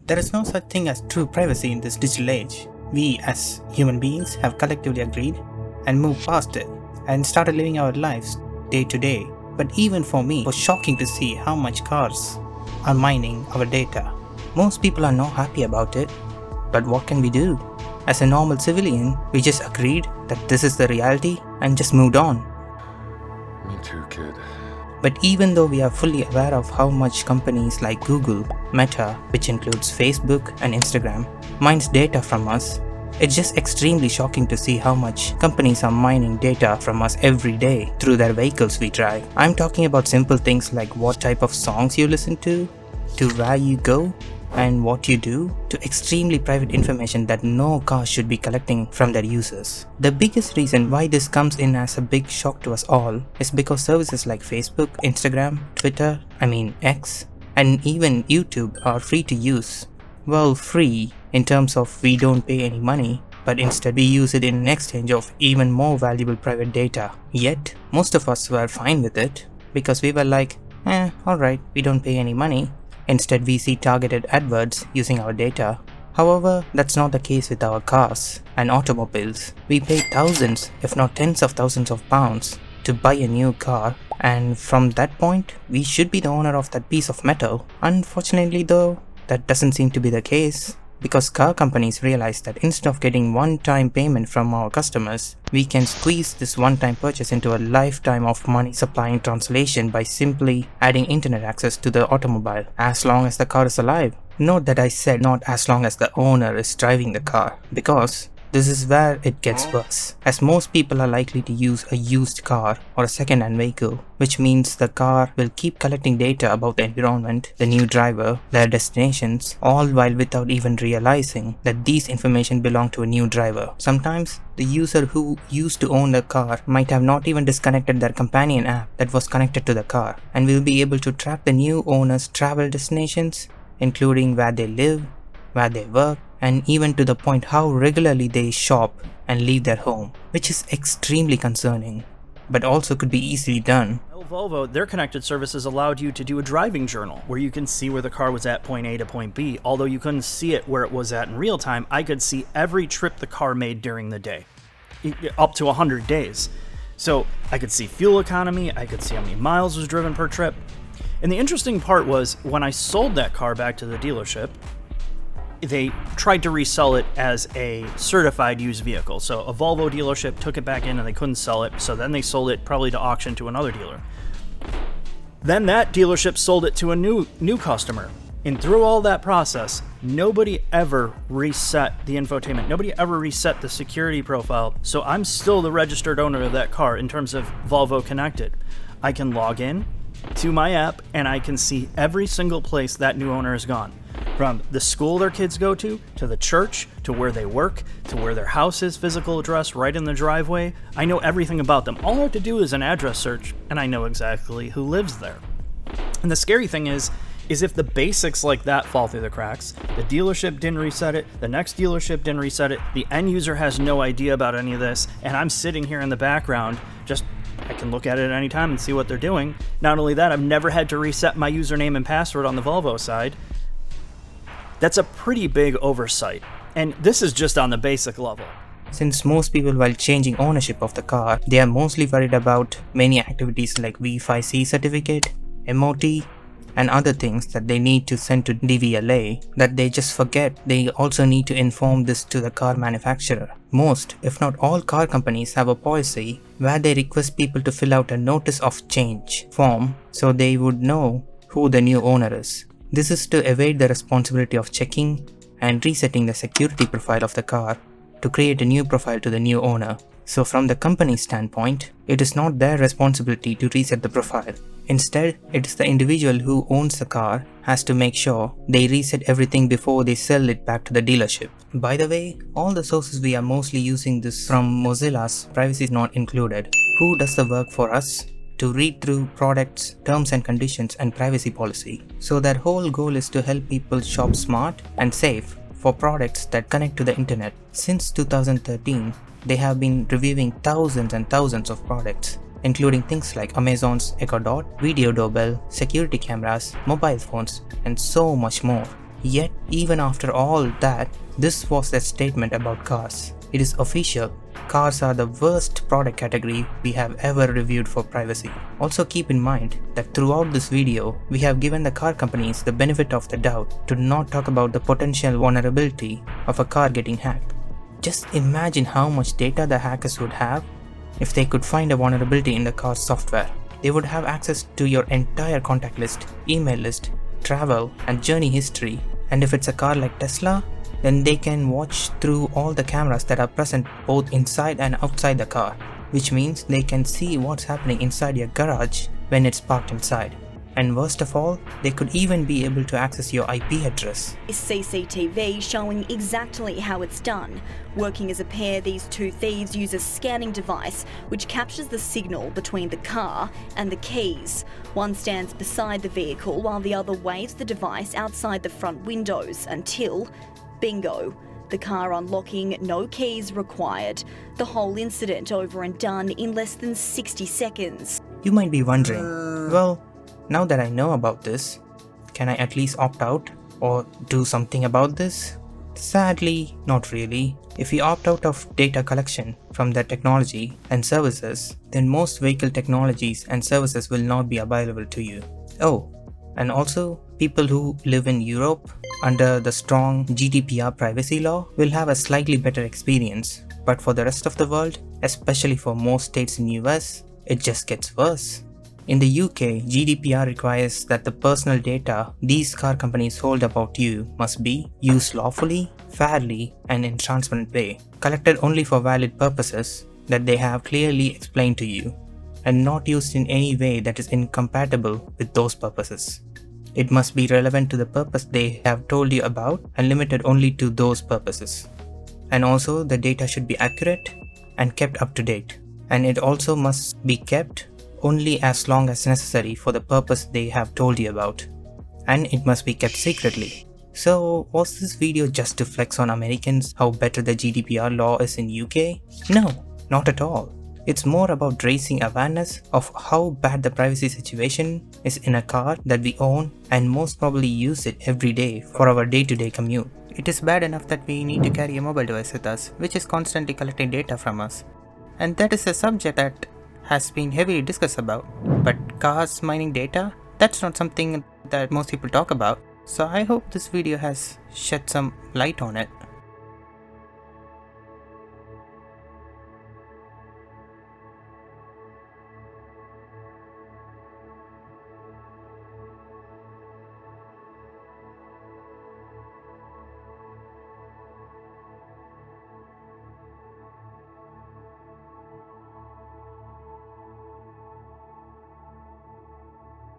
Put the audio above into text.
There is no such thing as true privacy in this digital age. We as human beings have collectively agreed and moved past it and started living our lives day to day. But even for me, it was shocking to see how much cars are mining our data. Most people are not happy about it, but what can we do? As a normal civilian, we just agreed that this is the reality and just moved on. Me too, kid. But even though we are fully aware of how much companies like Google, Meta, which includes Facebook and Instagram, mines data from us, it's just extremely shocking to see how much companies are mining data from us every day through their vehicles we drive. I'm talking about simple things like what type of songs you listen to where you go, and what you do, to extremely private information that no car should be collecting from their users. The biggest reason why this comes in as a big shock to us all is because services like Facebook, Instagram, Twitter, X, and even YouTube are free to use. Well, free in terms of we don't pay any money, but instead we use it in exchange of even more valuable private data. Yet, most of us were fine with it because we were like, alright, we don't pay any money. Instead, we see targeted adverts using our data. However, that's not the case with our cars and automobiles. We pay thousands, if not tens of thousands of pounds to buy a new car, and from that point, we should be the owner of that piece of metal. Unfortunately though, that doesn't seem to be the case, because car companies realize that instead of getting one-time payment from our customers, we can squeeze this one-time purchase into a lifetime of money supplying translation by simply adding internet access to the automobile as long as the car is alive. Note that I said not as long as the owner is driving the car, because this is where it gets worse, as most people are likely to use a used car or a second-hand vehicle, which means the car will keep collecting data about the environment, the new driver, their destinations, all while without even realizing that these information belong to a new driver. Sometimes, the user who used to own the car might have not even disconnected their companion app that was connected to the car, and will be able to track the new owner's travel destinations, including where they live, where they work, and even to the point how regularly they shop and leave their home, which is extremely concerning, but also could be easily done. Volvo, their connected services allowed you to do a driving journal where you can see where the car was at point A to point B. Although you couldn't see it where it was at in real time, I could see every trip the car made during the day, up to 100 days. So I could see fuel economy, I could see how many miles was driven per trip. And the interesting part was when I sold that car back to the dealership, they tried to resell it as a certified used vehicle. So a Volvo dealership took it back in and they couldn't sell it. So then they sold it probably to auction to another dealer. Then that dealership sold it to a new customer. And through all that process, nobody ever reset the infotainment. Nobody ever reset the security profile. So I'm still the registered owner of that car in terms of Volvo Connected. I can log in to my app and I can see every single place that new owner has gone. From the school their kids go to the church, to where they work, to where their house is, physical address right in the driveway. I know everything about them. All I have to do is an address search, and I know exactly who lives there. And the scary thing is if the basics like that fall through the cracks, the dealership didn't reset it, the next dealership didn't reset it, the end user has no idea about any of this, and I'm sitting here in the background, I can look at it at any time and see what they're doing. Not only that, I've never had to reset my username and password on the Volvo side. That's a pretty big oversight, and this is just on the basic level. Since most people, while changing ownership of the car, they are mostly worried about many activities like V5C certificate, MOT, and other things that they need to send to DVLA, that they just forget they also need to inform this to the car manufacturer. Most, if not all, car companies have a policy where they request people to fill out a notice of change form so they would know who the new owner is. This is to evade the responsibility of checking and resetting the security profile of the car to create a new profile to the new owner. So from the company's standpoint, it is not their responsibility to reset the profile. Instead, it is the individual who owns the car has to make sure they reset everything before they sell it back to the dealership. By the way, all the sources we are mostly using this from Mozilla's privacy is not included. Who does the work for us to read through products, terms and conditions and privacy policy? So their whole goal is to help people shop smart and safe for products that connect to the internet. Since 2013, they have been reviewing thousands and thousands of products, including things like Amazon's Echo Dot, video doorbell, security cameras, mobile phones, and so much more. Yet, even after all that, this was their statement about cars. It is official. Cars are the worst product category we have ever reviewed for privacy. Also keep in mind that throughout this video, we have given the car companies the benefit of the doubt to not talk about the potential vulnerability of a car getting hacked. Just imagine how much data the hackers would have if they could find a vulnerability in the car's software. They would have access to your entire contact list, email list, travel and journey history, and if it's a car like Tesla, then they can watch through all the cameras that are present both inside and outside the car, which means they can see what's happening inside your garage when it's parked inside. And worst of all, they could even be able to access your IP address. CCTV showing exactly how it's done. Working as a pair, these two thieves use a scanning device which captures the signal between the car and the keys. One stands beside the vehicle while the other waves the device outside the front windows until, bingo, the car unlocking, no keys required. The whole incident over and done in less than 60 seconds. You might be wondering, well, now that I know about this, can I at least opt out or do something about this? Sadly, not really. If you opt out of data collection from the technology and services, then most vehicle technologies and services will not be available to you. Oh, and also, people who live in Europe under the strong GDPR privacy law will have a slightly better experience. But for the rest of the world, especially for most states in US, it just gets worse. In the UK, GDPR requires that the personal data these car companies hold about you must be used lawfully, fairly, and in a transparent way, collected only for valid purposes that they have clearly explained to you, and not used in any way that is incompatible with those purposes. It must be relevant to the purpose they have told you about and limited only to those purposes. And also, the data should be accurate and kept up to date. And it also must be kept only as long as necessary for the purpose they have told you about. And it must be kept secretly. So, was this video just to flex on Americans how better the GDPR law is in UK? No, not at all. It's more about raising awareness of how bad the privacy situation is in a car that we own and most probably use it every day for our day-to-day commute. It is bad enough that we need to carry a mobile device with us, which is constantly collecting data from us. And that is a subject that has been heavily discussed about. But cars mining data? That's not something that most people talk about. So I hope this video has shed some light on it.